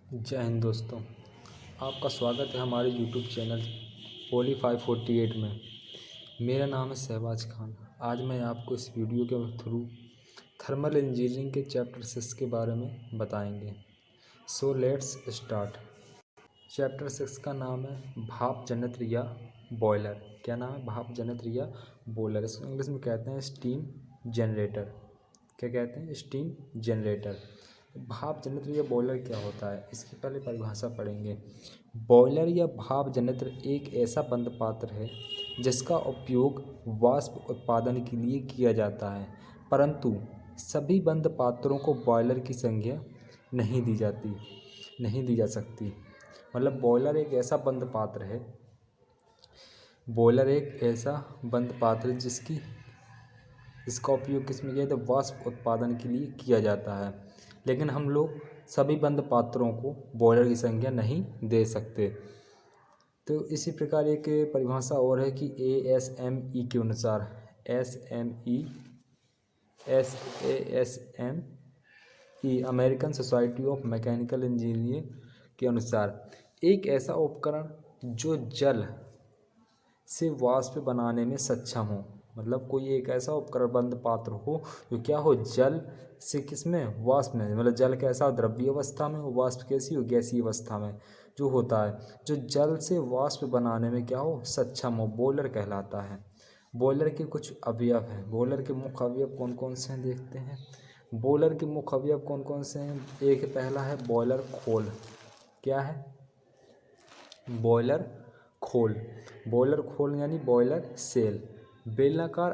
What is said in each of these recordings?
जय हिंद दोस्तों। आपका स्वागत है हमारे YouTube चैनल पोली 548 में। मेरा नाम है शहबाज खान। आज मैं आपको इस वीडियो के थ्रू थर्मल इंजीनियरिंग के चैप्टर 6 के बारे में बताएंगे। So let's start. चैप्टर 6 का नाम है भाप जनित्र या बॉयलर। क्या नाम है? भाप जनित्र या बॉयलर। इसको इंग्लिश में कहते हैं स्टीम जनरेटर। क्या कहते हैं? Steam generator. भाप जनित्र या बॉयलर क्या होता है, इसकी पहले परिभाषा पढ़ेंगे। बॉयलर या भाप जनित्र एक ऐसा बंद पात्र है जिसका उपयोग वाष्प उत्पादन के लिए किया जाता है, परंतु सभी बंद पात्रों को बॉयलर की संज्ञा नहीं दी जा सकती। मतलब बॉयलर एक ऐसा बंद पात्र है इसका उपयोग किस में किया जाता है? वाष्प उत्पादन के लिए किया जाता है, लेकिन हम लोग सभी बंद पात्रों को बॉयलर की संज्ञा नहीं दे सकते। तो इसी प्रकार एक परिभाषा और है कि ASME के अनुसार ASME American society of mechanical engineering के अनुसार एक ऐसा उपकरण जो जल से वाष्प बनाने में सक्षम हो। मतलब कोई एक ऐसा उपकरण बंद पात्र हो जो क्या हो, जल से किसमें, वाष्प में। मतलब जल कैसा, द्रव्य अवस्था में हो, वाष्प कैसी हो, गैसीय अवस्था में जो होता है, जो जल से वाष्प बनाने में क्या हो, सक्षम हो, बॉयलर कहलाता है। बॉयलर के कुछ अवयव हैं। बॉयलर के मुख्य अवयव कौन कौन से हैं देखते हैं। बॉयलर के मुख्य अवयव कौन कौन से हैं? एक पहला है बॉयलर खोल। क्या है? बॉयलर खोल। बॉयलर खोल यानी बॉयलर सेल। बेलनाकार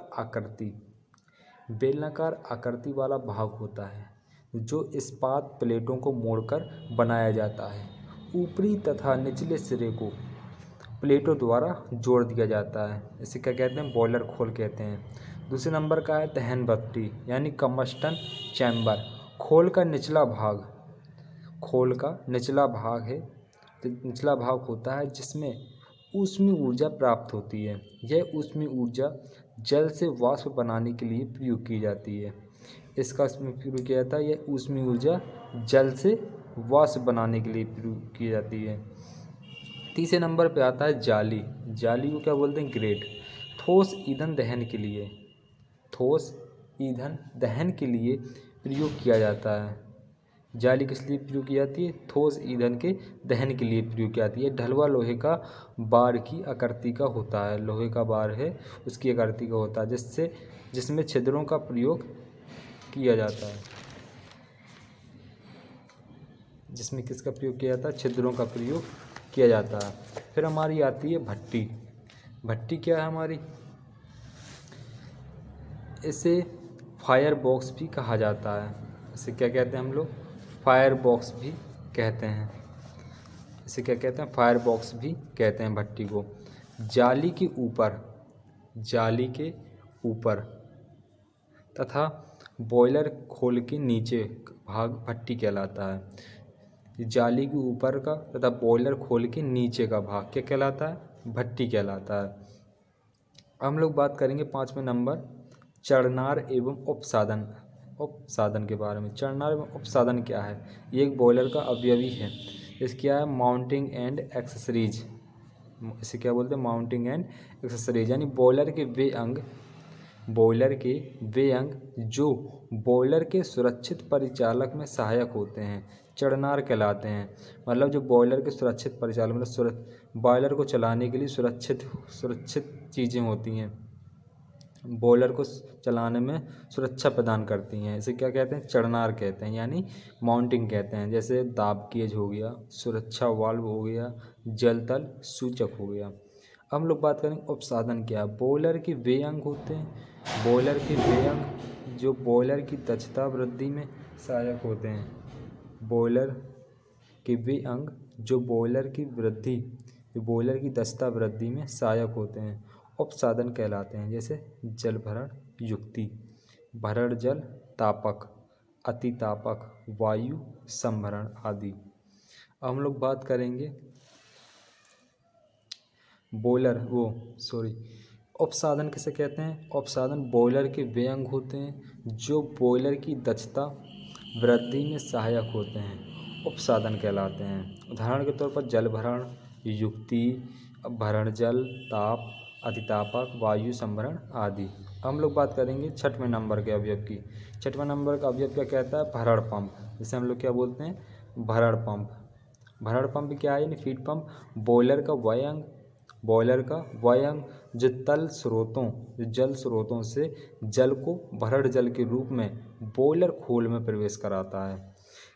आकृति वाला भाग होता है जो इस्पात प्लेटों को मोड़कर बनाया जाता है। ऊपरी तथा निचले सिरे को प्लेटों द्वारा जोड़ दिया जाता है। इसे क्या कहते हैं? बॉयलर खोल कहते हैं। दूसरे नंबर का है दहन भट्टी यानी कम्बस्टन चैम्बर। खोल का निचला भाग है, निचला भाग होता है जिसमें ऊष्मीय ऊर्जा प्राप्त होती है। यह ऊष्मीय ऊर्जा जल से वाष्प बनाने के लिए प्रयोग की जाती है। इसका इसमें प्रयोग किया जाता है। यह ऊष्मीय ऊर्जा जल से वाष्प बनाने के लिए प्रयोग की जाती है। तीसरे नंबर पे आता है जाली। जाली को क्या बोलते हैं? ग्रेट। ठोस ईंधन दहन के लिए प्रयोग किया जाता है। जाली किस लिए प्रयोग की जाती है? ठोस ईंधन के दहन के लिए प्रयोग की जाती है। ढलुआ लोहे का बार की आकृति का होता है। लोहे का बार है, उसकी आकृति का होता है, जिसमें छिद्रों का प्रयोग किया जाता है। जिसमें किसका प्रयोग किया जाता है? छिद्रों का प्रयोग किया जाता है। फिर हमारी आती है भट्टी। भट्टी क्या है हमारी? इसे फायर बॉक्स भी कहा जाता है। इसे क्या कहते हैं हम लोग? फायर बॉक्स भी कहते हैं। इसे क्या कहते हैं? फायर बॉक्स भी कहते हैं भट्टी को। जाली के ऊपर तथा बॉयलर खोल के नीचे भाग भट्टी कहलाता है। जाली के ऊपर का तथा बॉयलर खोल के नीचे का भाग क्या कहलाता है? भट्टी कहलाता है। हम लोग बात करेंगे 5वें नंबर चढ़नार एवं उपसाधन के बारे में। चढ़नार एवं उपसाधन क्या है? ये एक बॉयलर का अवयवी है। इस क्या है? Mounting and accessories. इसे क्या बोलते हैं? माउंटिंग एंड एक्सेसरीज यानी बॉयलर के वे अंग जो बॉयलर के सुरक्षित परिचालक में सहायक होते हैं, चढ़नार कहलाते हैं। मतलब जो बॉयलर के सुरक्षित परिचालन, मतलब बॉयलर को चलाने के लिए सुरक्षित चीज़ें होती हैं, बॉयलर को चलाने में सुरक्षा प्रदान करती हैं, इसे क्या कहते हैं? चढ़नार कहते हैं, यानी माउंटिंग कहते हैं। जैसे दाब गेज हो गया, सुरक्षा वाल्व हो गया, जल तल सूचक हो गया। हम लोग बात करेंगे उपसाधन क्या है। बॉयलर के वे अंग होते हैं। बॉयलर के वे अंग जो बॉयलर की दक्षता वृद्धि में सहायक होते हैं। बॉयलर के वे अंग जो बॉयलर की दक्षता वृद्धि में सहायक होते हैं, उपसाधन कहलाते हैं। जैसे जल भरण युक्ति, भरण जल तापक, अतितापक, वायु संभरण आदि। हम लोग बात करेंगे उपसाधन किसे कहते हैं? उपसाधन बॉयलर के वे अंग होते हैं जो बॉयलर की दक्षता वृद्धि में सहायक होते हैं। उपसाधन कहलाते हैं। उदाहरण के तौर पर जल भरण, युक्ति, भरण जल, ताप, अतितापक, वायु संभरण आदि। हम लोग बात करेंगे छठवें नंबर के अवयव की। छठवें नंबर का अवयव क्या कहता है? भरण पंप, जिसे हम लोग क्या बोलते हैं? भरण पंप। भरण पंप क्या है? यानी फीड पंप बॉयलर का वयंग जो जल स्रोतों से जल को भरण जल के रूप में बॉयलर खोल में प्रवेश कराता है।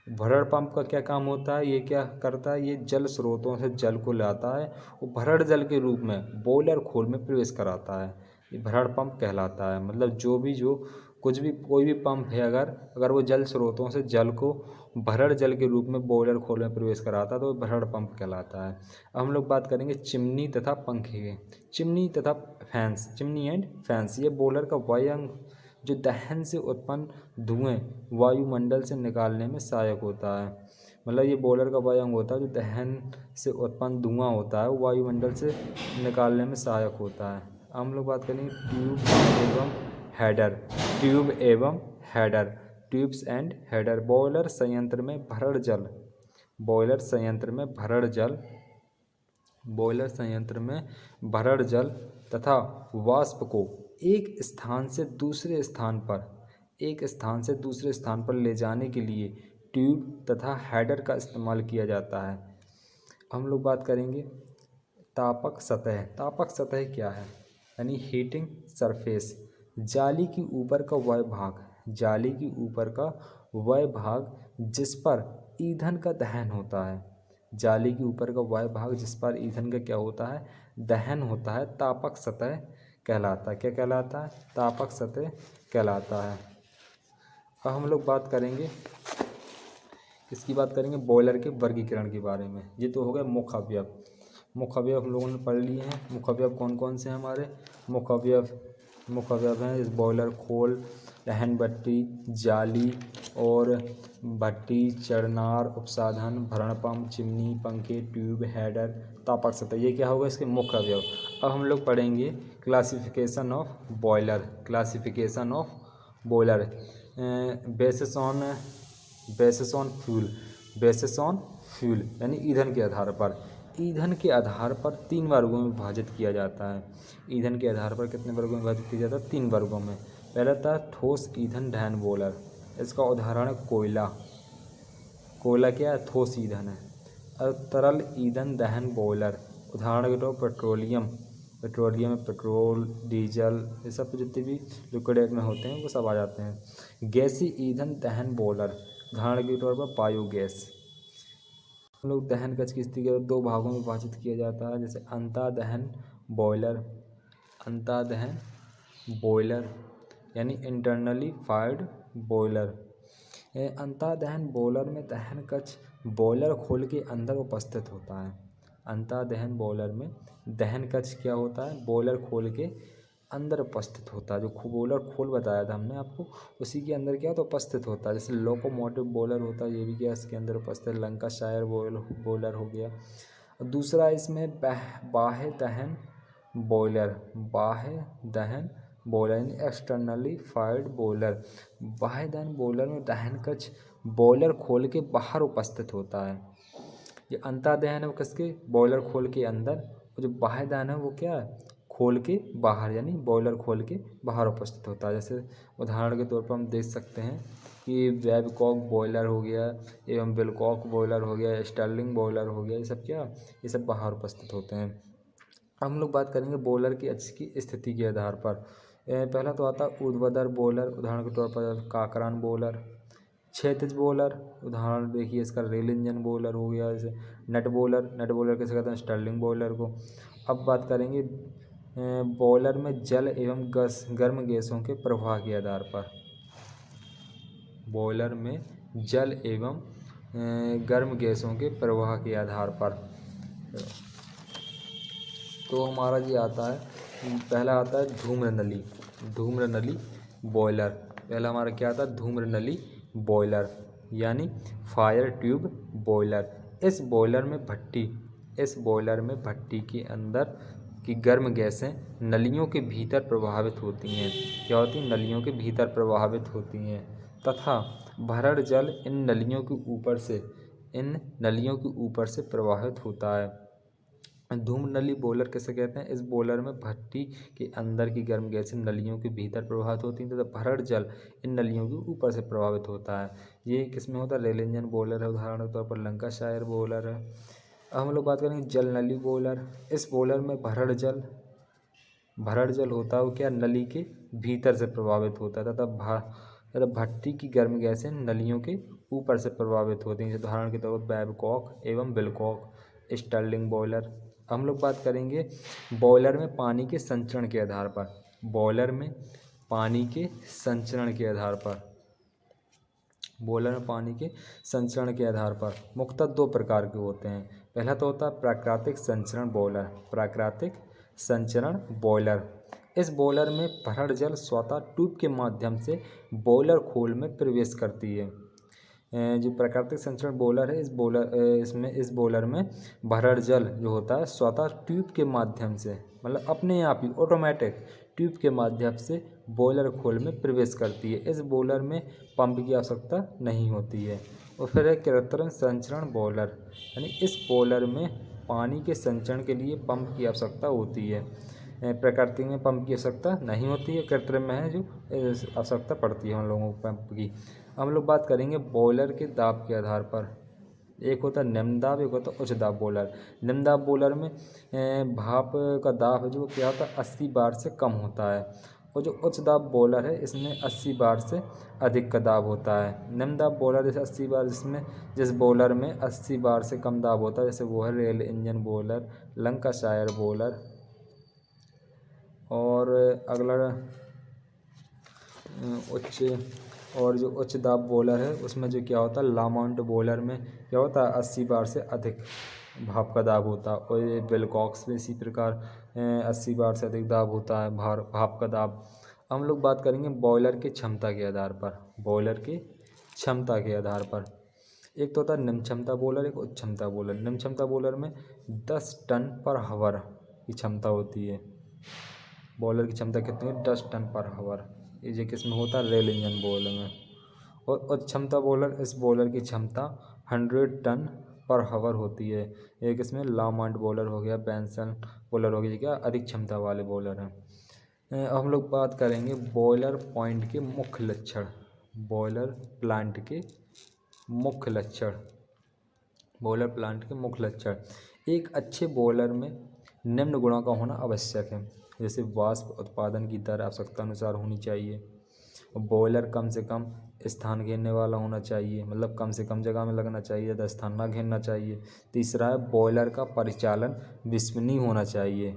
भरण पंप का क्या काम होता है? ये क्या करता है? ये जल स्रोतों से जल को लाता है और भरण जल के रूप में बॉयलर खोल में प्रवेश कराता है। ये भरण पंप कहलाता है। मतलब कोई भी पंप है, अगर वो जल स्रोतों से जल को भरण जल के रूप में बॉयलर खोल में प्रवेश कराता है तो वो भरण पंप कहलाता है। अब हम लोग बात करेंगे चिमनी तथा पंखे की। चिमनी एंड फैंस, ये बॉयलर का वायंग जो दहन से उत्पन्न धुएं वायुमंडल से निकालने में सहायक होता है। मतलब ये बॉयलर का वायंग होता है जो दहन से उत्पन्न धुआं होता है वो वायुमंडल से निकालने में सहायक होता है। हम लोग बात करेंगे ट्यूब्स एंड हेडर। बॉयलर संयंत्र में भरण जल तथा वाष्प को एक स्थान से दूसरे स्थान पर ले जाने के लिए ट्यूब तथा हेडर का इस्तेमाल किया जाता है। हम लोग बात करेंगे तापक सतह क्या है? यानी हीटिंग सरफेस, जाली के ऊपर का वह भाग जिस पर ईंधन का दहन होता है। जाली के ऊपर का वह भाग जिस पर ईंधन का क्या होता है? दहन होता है, तापक सतह कहलाता है। क्या कहलाता है? तापक सतह कहलाता है। अब हम लोग बात करेंगे बॉयलर के वर्गीकरण के बारे में। ये तो हो गए मुख्य अवयव हम लोगों ने पढ़ लिए हैं। मुख्य अवयव कौन कौन से हैं हमारे? मुख्य अवयव हैं इस बॉयलर खोल, दहन भट्टी, जाली और भट्टी, चढ़नार, उपसाधन, भरण पंप, चिमनी, पंखे, ट्यूब, हेडर, तापक सतह। ये क्या होगा? इसके मुख्य अवयव। अब हम लोग पढ़ेंगे classification of boiler. Basis on fuel यानी ईंधन के आधार पर 3 वर्गों में विभाजित किया जाता है। ईंधन के आधार पर कितने वर्गों में विभाजित किया जाता है? 3 वर्गों में। पहला था ठोस ईंधन दहन बॉयलर। इसका उदाहरण है कोयला क्या है? ठोस ईंधन है। और तरल ईंधन दहन बॉयलर, उदाहरण के तौर पर पेट्रोलियम में पेट्रोल, डीजल, ये सब जितने भी लिक्विड में होते हैं वो सब आ जाते हैं। गैसीय ईंधन दहन बॉयलर, उदाहरण के तौर पर बायोगैस। हम लोग दहन कक्ष की स्थिति के 2 भागों में विभाजित किया जाता है, जैसे अंतः दहन बॉयलर यानी इंटरनली फायर्ड बॉयलर। अंतः दहन बॉयलर में दहन कक्ष बॉयलर खोल के अंदर उपस्थित होता है। अंतः दहन बॉयलर में दहन कक्ष क्या होता है? बॉयलर खोल के अंदर उपस्थित होता है। जो बॉयलर खोल बताया था हमने आपको, उसी के अंदर क्या होता है? उपस्थित होता है। जैसे लोकोमोटिव बॉयलर होता है, ये भी क्या इसके अंदर उपस्थित है। लंकाशायर बॉयलर हो गया। दूसरा इसमें बाह्य दहन बॉयलर यानी एक्सटर्नली फायर्ड बॉयलर। बाह्य दहन बॉयलर में दहन कक्ष बॉयलर खोल के बाहर उपस्थित होता है। ये अंतः दहन है वो किसके? बॉयलर खोल के अंदर। और जो बाह्य दहन है वो क्या है? खोल के बाहर, यानी बॉयलर खोल के बाहर उपस्थित होता है। जैसे उदाहरण के तौर पर हम देख सकते हैं कि बैबकॉक बॉयलर हो गया एवं विलकॉक बॉयलर हो गया, स्टर्लिंग बॉयलर हो गया, ये सब बाहर उपस्थित होते हैं। हम लोग बात करेंगे बॉयलर की अक्ष की स्थिति के आधार पर। पहला तो आता है ऊर्ध्वाधर बॉयलर, उदाहरण के तौर पर काकरान बॉयलर। क्षैतिज बॉयलर, उदाहरण देखिए इसका रेल इंजन बॉयलर हो गया। जैसे नट बॉयलर कैसे कहते हैं? स्टर्लिंग बॉयलर को। अब बात करेंगे बॉयलर में जल एवं गर्म गैसों के प्रवाह के आधार पर। बॉयलर में जल एवं गर्म गैसों के प्रवाह के आधार पर तो हमारा ये आता है, पहला आता है धूम्र नली बॉयलर। पहला हमारा क्या आता है? धूम्र नली बॉयलर यानी फायर ट्यूब बॉयलर। इस बॉयलर में भट्टी के अंदर की गर्म गैसें नलियों के भीतर प्रवाहित होती हैं। क्या होती हैं? नलियों के भीतर प्रवाहित होती हैं तथा भरण जल इन नलियों के ऊपर से इन नलियों के ऊपर से प्रवाहित होता है। धूम नली बॉयलर किसे कहते हैं? इस बॉयलर में भट्टी के अंदर की गर्म गैसें नलियों के भीतर प्रवाहित होती हैं तथा भरड़ जल इन नलियों के ऊपर से प्रवाहित होता है। ये किसमें होता है? रेल इंजन बॉयलर है, उदाहरण के तौर पर लंकाशायर बॉयलर है। अब हम लोग बात करेंगे जल नली बॉयलर। इस बॉयलर में भरड़ जल होता है वो क्या? नली के भीतर से प्रभावित होता है तथा भट्टी की गर्म गैसें नलियों के ऊपर से प्रभावित होती हैं। उदाहरण के तौर पर बैबकॉक एवं विलकॉक, स्टर्लिंग बॉयलर। हम लोग बात करेंगे बॉयलर में पानी के संचरण के आधार पर। बॉयलर में पानी के संचरण के आधार पर बॉयलर में पानी के संचरण के आधार पर मुख्यतः दो प्रकार के होते हैं। पहला तो होता है प्राकृतिक संचरण बॉयलर। प्राकृतिक संचरण बॉयलर, इस बॉयलर में भरड़ जल स्वतः ट्यूब के माध्यम से बॉयलर खोल में प्रवेश करती है। जो प्राकृतिक संचरण बॉयलर है, इस बॉयलर में भरड़ जल जो होता है स्वतः ट्यूब के माध्यम से, मतलब अपने आप ही ऑटोमेटिक ट्यूब के माध्यम से बॉयलर खोल में प्रवेश करती है। इस बॉयलर में पंप की आवश्यकता नहीं होती है। और फिर है कृत्रिम संचरण बॉयलर, यानी इस बॉयलर में पानी के संचरण के लिए पंप की आवश्यकता होती है। प्राकृतिक में पंप की आवश्यकता नहीं होती है, कृत्रिम में है जो आवश्यकता पड़ती है हम लोगों को पंप की। हम लोग बात करेंगे बॉयलर के दाब के आधार पर। एक होता है निम्न दाब, एक होता है उच्च दाब बॉयलर। निम्न दाब बॉयलर में भाप का दाब है जो क्या होता है 80 बार से कम होता है। और जो उच्च दाब बॉयलर है इसमें 80 बार से अधिक का दाब होता है। निम्न दाब बॉयलर जैसे 80 बार, जिस बॉयलर में 80 बार से कम दाब होता है जैसे वो है rail engine boiler, Lancashire boiler. और अगला उच्च और जो उच्च दाब बॉयलर है उसमें जो क्या होता है लामाउंट बॉयलर में क्या होता है 80 बार से अधिक भाप का दाब होता है। और ये विलकॉक्स में इसी प्रकार 80 बार से अधिक दाब होता है भाप का दाब। हम लोग बात करेंगे बॉयलर की क्षमता के आधार पर। बॉयलर की क्षमता के आधार पर एक तो होता है निम्न क्षमता बॉयलर, एक उच्च क्षमता बॉयलर। निम्न क्षमता बॉयलर में 10 टन पर हावर की क्षमता होती है। बॉयलर की क्षमता कितनी है? 10 टन पर हावर। ये किस में होता है? रेल इंजन बॉयलर में। और उच्च क्षमता बॉयलर, इस बॉयलर की क्षमता 100 टन पर हावर होती है। एक इसमें लामांट बॉयलर हो गया, बेंसन बॉयलर हो गया, क्या अधिक क्षमता वाले बॉयलर हैं। हम लोग बात करेंगे बॉयलर पॉइंट के मुख्य लक्षण। बॉयलर प्लांट के मुख्य लक्षण। बॉयलर प्लांट के मुख्य लक्षण। एक अच्छे बॉयलर में निम्न गुणों का होना आवश्यक है, जैसे वाष्प उत्पादन की दर आवश्यकता अनुसार होनी चाहिए। बॉयलर कम से कम स्थान घेरने वाला होना चाहिए, मतलब कम से कम जगह में लगना चाहिए, ज़्यादा स्थान ना घेरना चाहिए। तीसरा है बॉयलर का परिचालन विश्वसनीय होना चाहिए।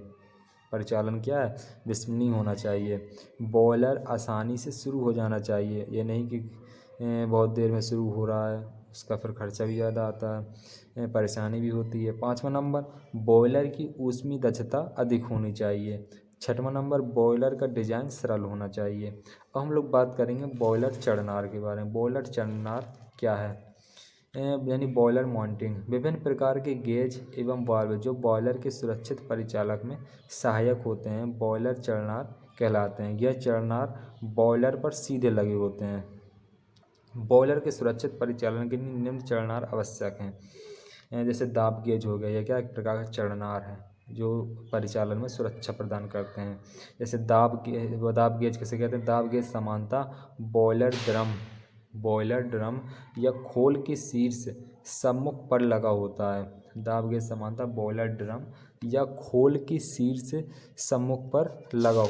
परिचालन क्या है? विश्वसनीय होना चाहिए। बॉयलर आसानी से शुरू हो जाना चाहिए, ये नहीं कि बहुत देर में शुरू हो रहा है, उसका फिर खर्चा भी ज़्यादा आता है, परेशानी भी होती है। 5वां नंबर बॉयलर की ऊष्मीय दक्षता अधिक होनी चाहिए। 6वां नंबर बॉयलर का डिज़ाइन सरल होना चाहिए। अब हम लोग बात करेंगे बॉयलर चढ़नार के बारे में। बॉयलर चढ़नार क्या है? यानी बॉयलर माउंटिंग। विभिन्न प्रकार के गेज एवं वाल्व जो बॉयलर के सुरक्षित परिचालक में सहायक होते हैं बॉयलर चढ़नार कहलाते हैं। यह चढ़नार बॉयलर पर सीधे लगे होते हैं। बॉयलर के सुरक्षित परिचालन के लिए निम्न चढ़नार आवश्यक हैं। जैसे दाब गेज हो गया, यह क्या एक प्रकार का चढ़नार है जो परिचालन में सुरक्षा प्रदान करते हैं। जैसे दाब गेज किसे कहते हैं? दाब गेज समानता बॉयलर ड्रम या खोल के शीर्ष सम्मुख पर लगा होता है। दाब गेज समानता बॉयलर ड्रम या खोल के शीर्ष सम्मुख पर लगा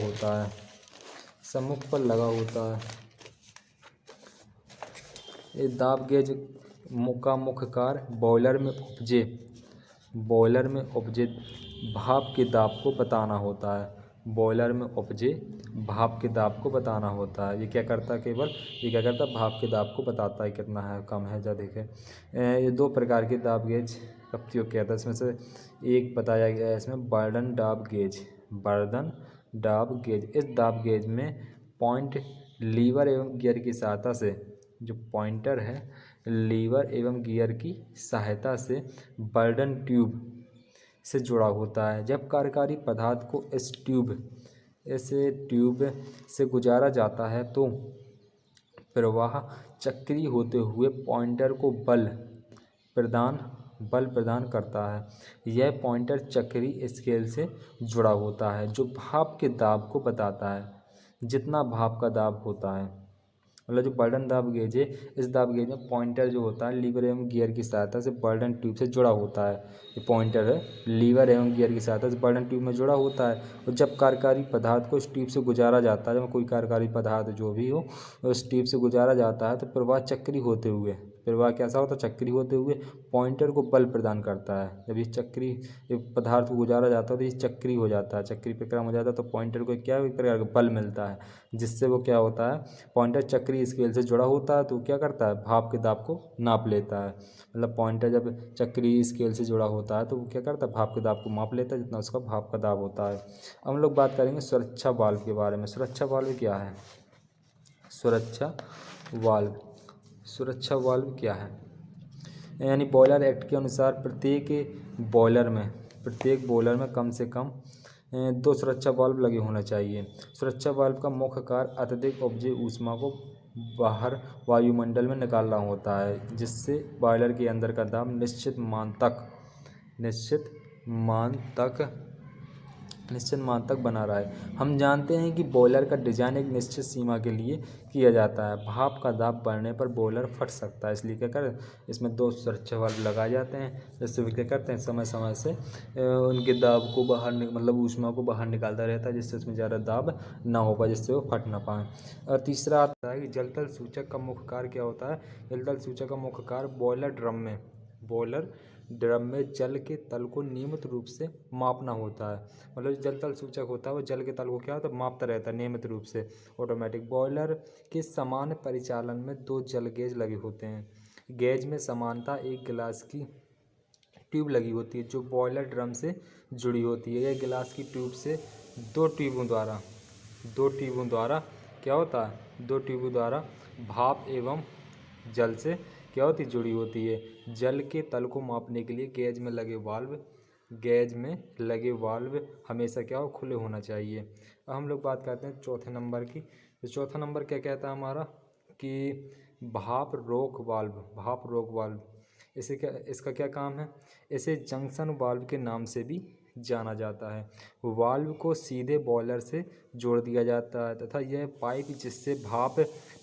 होता है। ये दाब गेज का मुख्य कार्य बॉयलर में उपजे भाप के दाब को बताना होता है। बॉयलर में उपजे भाप के दाब को बताना होता है। ये क्या करता है? भाप के दाब को बताता है कितना है, कम है, ज़्यादा है। ये 2 प्रकार के दाब गेज का प्रयोग किया था, इसमें से एक बताया गया है इसमें बर्डन दाब गेज। इस दाब गेज में पॉइंट लीवर एवं गियर की सहायता से, जो पॉइंटर है लीवर एवं गियर की सहायता से बर्डन ट्यूब से जुड़ा होता है। जब कार्यकारी पदार्थ को इस ट्यूब से गुजारा जाता है तो प्रवाह चक्रीय होते हुए पॉइंटर को बल बल प्रदान करता है। यह पॉइंटर चक्रीय स्केल से जुड़ा होता है जो भाप के दाब को बताता है। जितना भाप का दाब होता है, मतलब जो बर्डन दाब गेज है, इस दाब गेज में पॉइंटर जो होता है लीवर एवं गियर की सहायता से बर्डन ट्यूब से जुड़ा होता है। ये पॉइंटर है लीवर एवं गियर की सहायता से बर्डन ट्यूब में जुड़ा होता है। और जब कार्यकारी पदार्थ को इस ट्यूब से गुजारा जाता है, जब कोई कार्यकारी पदार्थ जो भी हो उस ट्यूब से गुजारा जाता है, तो प्रवाह चक्री होते हुए, प्रवाह कैसा होता है, चक्री होते हुए पॉइंटर को बल प्रदान करता है। जब ये चक्री पदार्थ को गुजारा जाता है तो ये चक्री हो जाता है, चक्री प्रक्रम हो जाता है, तो पॉइंटर को क्या एक प्रकार का बल मिलता है, जिससे वो क्या होता है, पॉइंटर चक्री स्केल से जुड़ा होता है तो क्या करता है, भाप के दाब को नाप लेता है। मतलब पॉइंटर जब चक्री स्केल से जुड़ा होता है तो वो क्या करता है, भाप के दाब को माप लेता है, जितना उसका भाप का दाब होता है। अब हम लोग बात करेंगे सुरक्षा वाल्व के बारे में। सुरक्षा वाल्व क्या है? सुरक्षा वाल्व, सुरक्षा वाल्व क्या है? यानी बॉयलर एक्ट के अनुसार प्रत्येक बॉयलर में कम से कम 2 सुरक्षा वाल्व लगे होना चाहिए। सुरक्षा वाल्व का मुख्य कार्य अत्यधिक उपजी ऊष्मा को बाहर वायुमंडल में निकालना होता है, जिससे बॉयलर के अंदर का दाब निश्चित मान तक बना रहा है। हम जानते हैं कि बॉयलर का डिजाइन एक निश्चित सीमा के लिए किया जाता है। भाप का दाब बढ़ने पर बॉयलर फट सकता है, इसलिए क्या करें, इसमें 2 सुरक्षा वाल्व लगाए जाते हैं, जिससे वे क्या करते हैं, समय समय से उनके दाब को बाहर मतलब ऊष्मा को बाहर निकालता रहता है, जिससे उसमें ज़्यादा दाब ना हो पाए, जिससे वो फट ना पाए। और तीसरा आता है कि जलतल सूचक का मुख्य कार्य क्या होता है। जलतल सूचक का मुख्य कार्य बॉयलर ड्रम में जल के तल को नियमित रूप से मापना होता है। मतलब जो जल तल सूचक होता है वो जल के तल को क्या होता है, मापता रहता है नियमित रूप से। ऑटोमेटिक बॉयलर के सामान्य परिचालन में 2 जल गेज लगे होते हैं। गेज में समानता एक गिलास की ट्यूब लगी होती है जो बॉयलर ड्रम से जुड़ी होती है। यह गिलास की ट्यूब से 2 ट्यूबों द्वारा क्या होता है, 2 ट्यूबों द्वारा भाप एवं जल से क्या होती जुड़ी होती है। जल के तल को मापने के लिए गेज में लगे वाल्व हमेशा क्या हो, खुले होना चाहिए। अब हम लोग बात करते हैं चौथे नंबर की। तो चौथा नंबर क्या कहता है हमारा कि भाप रोक वाल्व। इसका क्या काम है? इसे जंक्शन वाल्व के नाम से भी जाना जाता है। वाल्व को सीधे बॉयलर से जोड़ दिया जाता है तथा यह पाइप जिससे भाप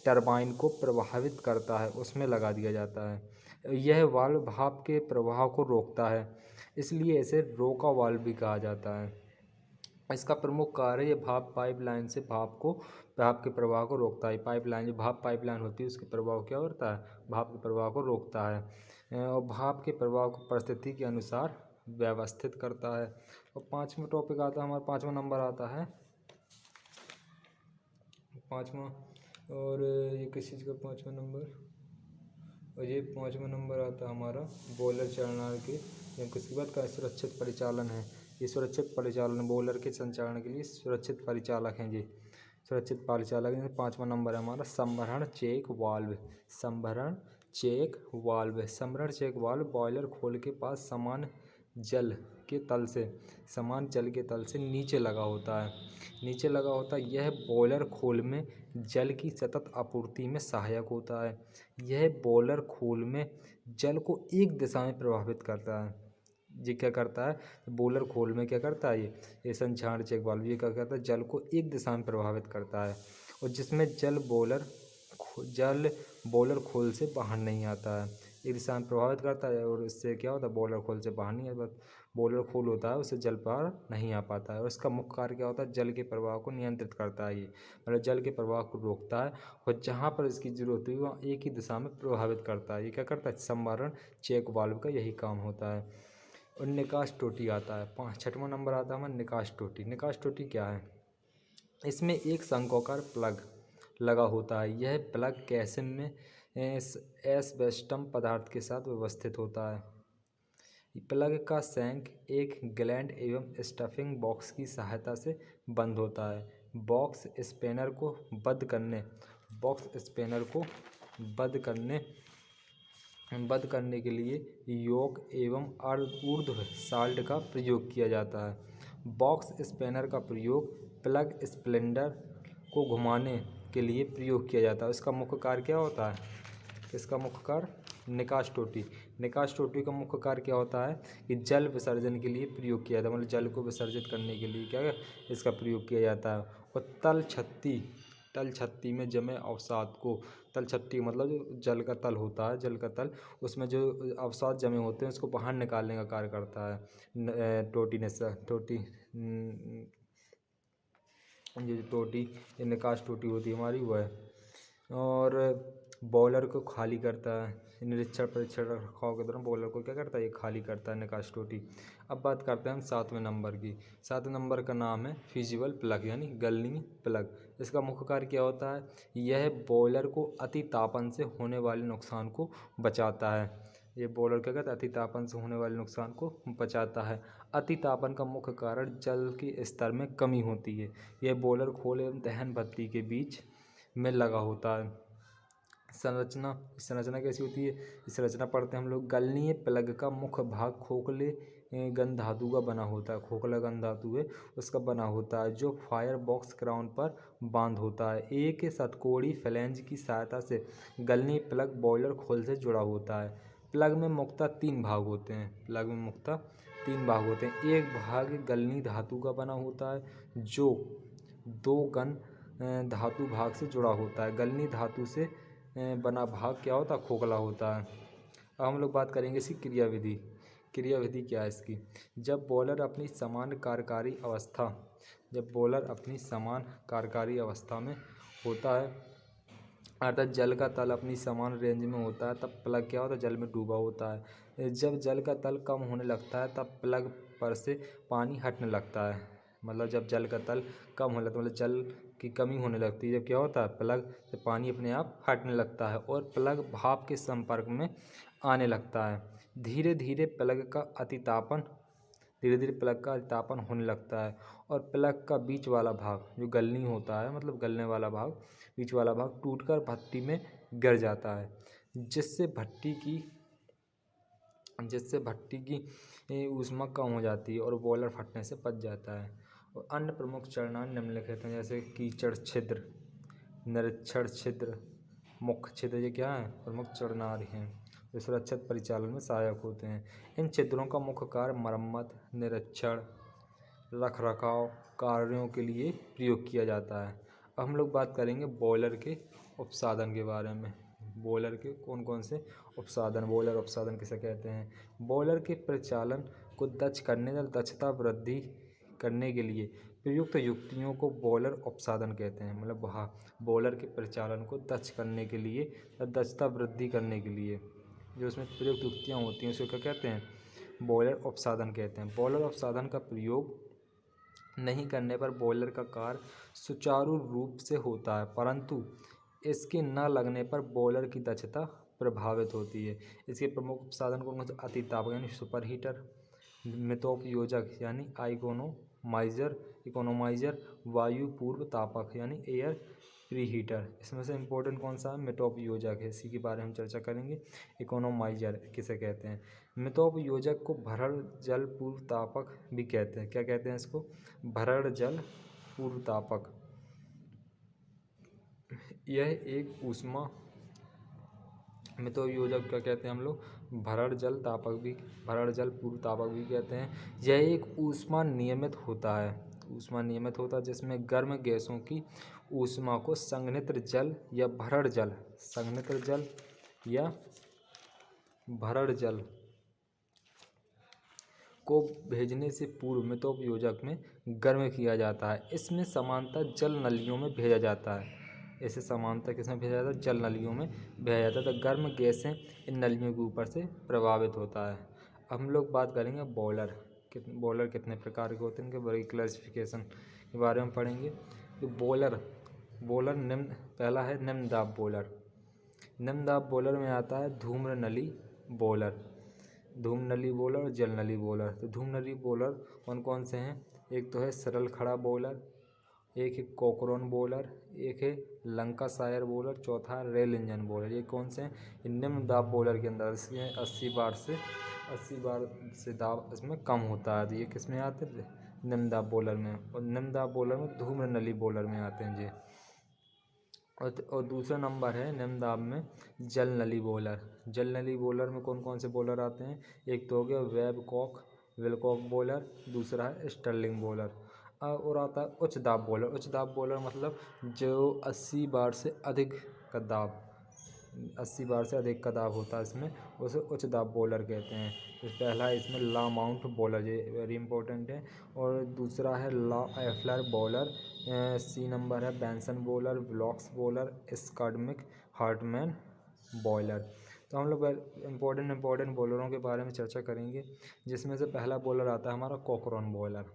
टरबाइन को प्रभावित करता है उसमें लगा दिया जाता है। यह वाल्व भाप के प्रवाह को रोकता है, इसलिए इसे रोका वाल्व भी कहा जाता है। इसका प्रमुख कार्य यह भाप के प्रवाह को रोकता है। पाइपलाइन, जो भाप पाइपलाइन होती है उसके प्रवाह क्या होता है, भाप के प्रवाह को रोकता है और भाप के प्रवाह को परिस्थिति के अनुसार व्यवस्थित करता है। और 5वां टॉपिक आता है हमारा, 5वां नंबर आता है 5वां, और ये किस चीज़ का 5वां नंबर, और ये 5वां नंबर आता है हमारा बॉयलर चालना के किसकी बात का, सुरक्षित परिचालन है। ये सुरक्षित परिचालन बॉयलर के संचालन के लिए सुरक्षित परिचालक हैं। ये सुरक्षित परिचालक हैं। 5वां नंबर है हमारा संभरण चेक वाल्व। संभरण चेक वाल्व बॉयलर खोल के पास समान जल के तल से नीचे लगा होता है। यह बॉयलर खोल में जल की सतत आपूर्ति में सहायक होता है। यह बॉयलर खोल में जल को एक दिशा में प्रभावित करता है। ये क्या करता है, बॉयलर खोल में क्या करता है, ये संक्षारण चेक वाल्व ये क्या करता है, जल को एक दिशा में प्रभावित करता है और जिसमें जल बॉयलर खोल से बाहर नहीं आता है। एक दिशा में प्रभावित करता है और इससे क्या होता है, बॉयलर खोल से बाहर नहीं आता। बॉयलर खोल होता है उससे जल बाहर नहीं आ पाता है और इसका मुख्य कार्य क्या होता है, जल के प्रवाह को नियंत्रित करता है। ये मतलब जल के प्रवाह को रोकता है और जहाँ पर इसकी जरूरत हुई वहाँ एक ही दिशा में प्रभावित करता है। ये क्या करता है, संभरण चेक वाल्व का यही काम होता है। और निकास टोटी आता है 6वां नंबर आता है हमारा निकास टोटी। निकास टोटी क्या है, इसमें एक शंक्वाकार प्लग लगा होता है। यह प्लग कैसिन में एस्बेस्टस पदार्थ के साथ व्यवस्थित होता है। प्लग का सैंक एक ग्लैंड एवं स्टफिंग बॉक्स की सहायता से बंद होता है। बॉक्स स्पैनर को बंद करने के लिए योक एवं ऊर्ध्व साल्ट का प्रयोग किया जाता है। बॉक्स स्पैनर का प्रयोग प्लग स्प्लेंडर को घुमाने के लिए प्रयोग किया जाता है। इसका मुख्य कार्य क्या होता है, इसका मुख्य कार्य निकास टोटी। निकास टोटी का मुख्य कार्य क्या होता है कि जल विसर्जन के लिए प्रयोग किया जाता है, मतलब जल को विसर्जित करने के लिए क्या है इसका प्रयोग किया जाता है। और तल छत्ती में जमे अवसाद को, तल छत्ती मतलब जो जल का तल होता है, जल का तल, उसमें जो अवसाद जमे होते हैं उसको बाहर निकालने का कार्य करता है टोटी ये टोटी, ये निकास टोटी होती है हमारी वह है। और बॉयलर को खाली करता है, निरीक्षण परीक्षण रखरखाव के दौरान बॉयलर को क्या करता है ये खाली करता है निकास टोटी। अब बात करते हैं हम 7वें नंबर की। 7वें नंबर का नाम है फ्यूजिबल प्लग यानी गलनी प्लग। इसका मुख्य कार्य क्या होता है, यह बॉयलर को अति तापन से होने वाले नुकसान को बचाता है। ये बॉयलर क्या कहता है अति तापन से होने वाले नुकसान को बचाता है। अति तापन का मुख्य कारण जल के स्तर में कमी होती है। यह बॉयलर खोल एवं दहन भट्टी के बीच में लगा होता है। संरचना कैसी होती है, इस संरचना पढ़ते हैं हम लोग। गलनीय प्लग का मुख्य भाग खोखले घन धातु का बना होता है, खोखला घन धातु है उसका बना होता है, जो फायर बॉक्स क्राउन पर बांध होता है। एक षटकोणी फ्लैंज की सहायता से गलनी प्लग बॉयलर खोल से जुड़ा होता है। प्लग में मुख्यतः 3 भाग होते हैं, प्लग में मुख्यतः 3 भाग होते हैं। एक भाग गलनी धातु का बना होता है जो 2 घन धातु भाग से जुड़ा होता है। गलनी धातु से बना भाग क्या होता है खोखला होता है। अब हम लोग बात करेंगे इसकी क्रियाविधि। क्रियाविधि क्या है इसकी, जब बॉयलर अपनी समान कार्यकारी अवस्था में होता है, अर्थात जल का तल अपनी समान रेंज में होता है, तब प्लग क्या होता है जल में डूबा होता है। जब जल का तल कम होने लगता है तब प्लग पर से पानी हटने लगता है। मतलब जब जल का तल कम होने लगता है, मतलब जल की कमी होने लगती है, जब क्या होता है प्लग से पानी अपने आप हटने लगता है और प्लग भाप के संपर्क में आने लगता है। धीरे धीरे प्लग का अतितापन होने लगता है और प्लग का बीच वाला भाग जो गलनी होता है, मतलब गलने वाला भाग, बीच वाला भाग टूटकर भट्टी में गिर जाता है, जिससे भट्टी की ऊष्मा कम हो जाती है और बॉयलर फटने से बच जाता है। और अन्य प्रमुख चरणा निम्नलिखित हैं, जैसे कीचड़ छिद्र, निरीक्षण छिद्र, मुख्य छिद्र, ये क्या है प्रमुख चरणनाल हैं जो सुरक्षित परिचालन में सहायक होते हैं। इन छिद्रों का मुख्य कार्य मरम्मत, निरीक्षण, रखरखाव कार्यों के लिए प्रयोग किया जाता है। अब हम लोग बात करेंगे बॉयलर के उपसाधन के बारे में। बॉयलर के कौन कौन से उपसाधन, बॉयलर उपसाधन किसे कहते हैं। बॉयलर के परिचालन को दक्षता वृद्धि करने के लिए प्रयुक्त युक्तियों को बॉयलर उपसाधन कहते हैं। मतलब बॉयलर के परिचालन को दक्षता वृद्धि करने के लिए जो उसमें प्रयुक्त युक्तियाँ होती हैं उसको क्या कहते हैं, बॉयलर उपसाधन कहते हैं। बॉयलर उपसाधन का प्रयोग नहीं करने पर बॉयलर का कार्य सुचारू रूप से होता है, परंतु इसके न लगने पर बॉयलर की दक्षता प्रभावित होती है। इसके प्रमुख उपसाधन को अतितापक यानी सुपर हीटर, मितोपयोजक यानी इकोनोमाइजर, वायु पूर्व तापक यानी एयर प्रीहीटर। इसमें से इम्पोर्टेंट कौन सा है, मितोपयोजक है, इसी के बारे में हम चर्चा करेंगे। इकोनोमाइजर किसे कहते हैं, मितोपयोजक को भरड़ जल पूर्व तापक भी कहते हैं। क्या कहते हैं इसको, भरड़ जल पूर्व तापक। यह एक ऊष्मा मितोपयोजक क्या कहते हैं हम लोग, भरड़ जल पूर्व तापक भी कहते हैं। यह एक ऊष्मा नियमित होता है जिसमें गर्म गैसों की ऊष्मा को संघनित्र जल या भरड़ जल को भेजने से पूर्व मितोपयोजक में गर्म किया जाता है। इसमें समानांतर जल नलियों में भेजा जाता है। इसे समानांतर किसमें भेजा जाता है, जल नलियों में भेजा जाता है, तो गर्म गैसें इन नलियों के ऊपर से प्रभावित होता है। अब हम लोग बात करेंगे बॉयलर कितने प्रकार के होते हैं, इनके बड़ी क्लासिफिकेशन के बारे में पढ़ेंगे। तो बॉयलर पहला है निम्न दाब बॉयलर। निम्न दाब बॉयलर में आता है धूम्र नली बॉयलर और जल नली बॉयलर। तो धूम्र नली बॉयलर कौन कौन से हैं, एक तो है सरल खड़ा बॉयलर, एक है कॉकरोन बॉयलर, एक है लंकाशायर बॉयलर, चौथा है रेल इंजन बॉयलर। ये कौन से हैं, ये निम्न दाब बॉयलर के अंदर। इसमें 80 बार से दाब इसमें कम होता है, तो ये किस में आते हैं, निम्न दाब बॉयलर में। और निम्न दाब बॉयलर में धूम्र नली बॉयलर में आते हैं जी। और दूसरा नंबर है निम्न दाब में जल नली बॉयलर। जल नली बॉयलर में कौन कौन से बॉयलर आते हैं? एक तो हो गया वेबकॉक विलकॉक बॉयलर, दूसरा है स्टर्लिंग बॉयलर, और आता है उच्च दाब बॉयलर। उच्च दाब बॉयलर मतलब जो 80 बार से अधिक का दाब, 80 बार से अधिक का दाब होता है इसमें, उसे उच्च दाब बॉयलर कहते हैं। तो पहला है इसमें ला माउंट बॉयलर, ये वेरी इंपॉर्टेंट है। और दूसरा है ला एफ्लर बॉयलर। सी नंबर है Benson boiler, Velox boiler, Schmidt Hartmann boiler. तो हम लोग इम्पोर्टेंट बॉयलरों के बारे में चर्चा करेंगे, जिसमें से पहला बॉयलर आता है हमारा कॉकरॉन बॉयलर,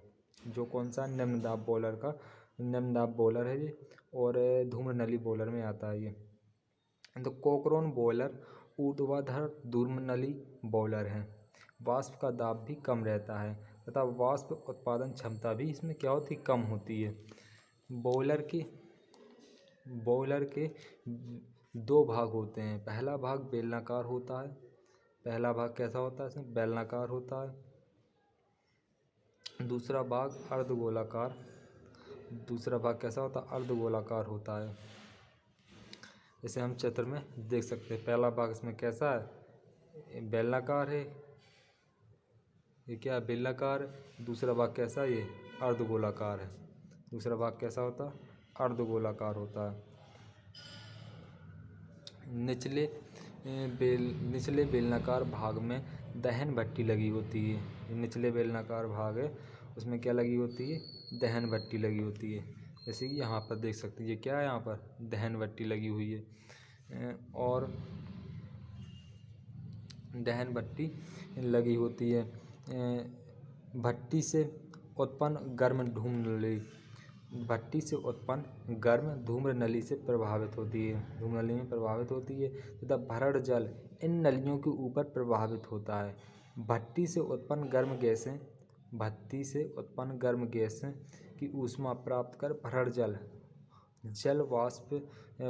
जो कौन सा निम्न दाब बॉयलर का निम्न दाब बॉयलर है ये, और धूम्र नली बॉयलर में आता है ये। तो कॉकरॉन बॉयलर ऊर्ध्वाधर धूम्र नली बॉयलर है। वाष्प का दाब भी कम रहता है तथा वाष्प उत्पादन क्षमता भी इसमें क्या होती कम होती है। बॉयलर के दो भाग होते हैं। पहला भाग बेलनाकार होता है। पहला भाग कैसा होता है? इसमें बेलनाकार होता है। दूसरा भाग अर्धगोलाकार। दूसरा भाग कैसा होता है? अर्धगोलाकार होता है। जैसे हम चित्र में देख सकते हैं, पहला भाग इसमें कैसा है? बेलनाकार है। ये क्या है? बेलनाकार। दूसरा भाग कैसा है? ये अर्धगोलाकार है। दूसरा भाग कैसा होता है? अर्धगोलाकार होता है। निचले बेलनाकार भाग में दहन भट्टी लगी होती है। निचले बेलनाकार भाग है, उसमें क्या लगी होती है? दहन भट्टी लगी होती है। जैसे कि यहाँ पर देख सकते हैं, ये क्या है? यहाँ पर दहन भट्टी लगी हुई है, और दहन भट्टी लगी होती है। भट्टी से उत्पन्न गर्म धूम्र नली, भट्टी से उत्पन्न गर्म धूम्र नली से प्रभावित होती है, धूम्र नली में प्रभावित होती है तथा भरड़ जल इन नलियों के ऊपर प्रभावित होता है। भट्टी से उत्पन्न गर्म गैसें की ऊष्मा प्राप्त कर भरड़ जल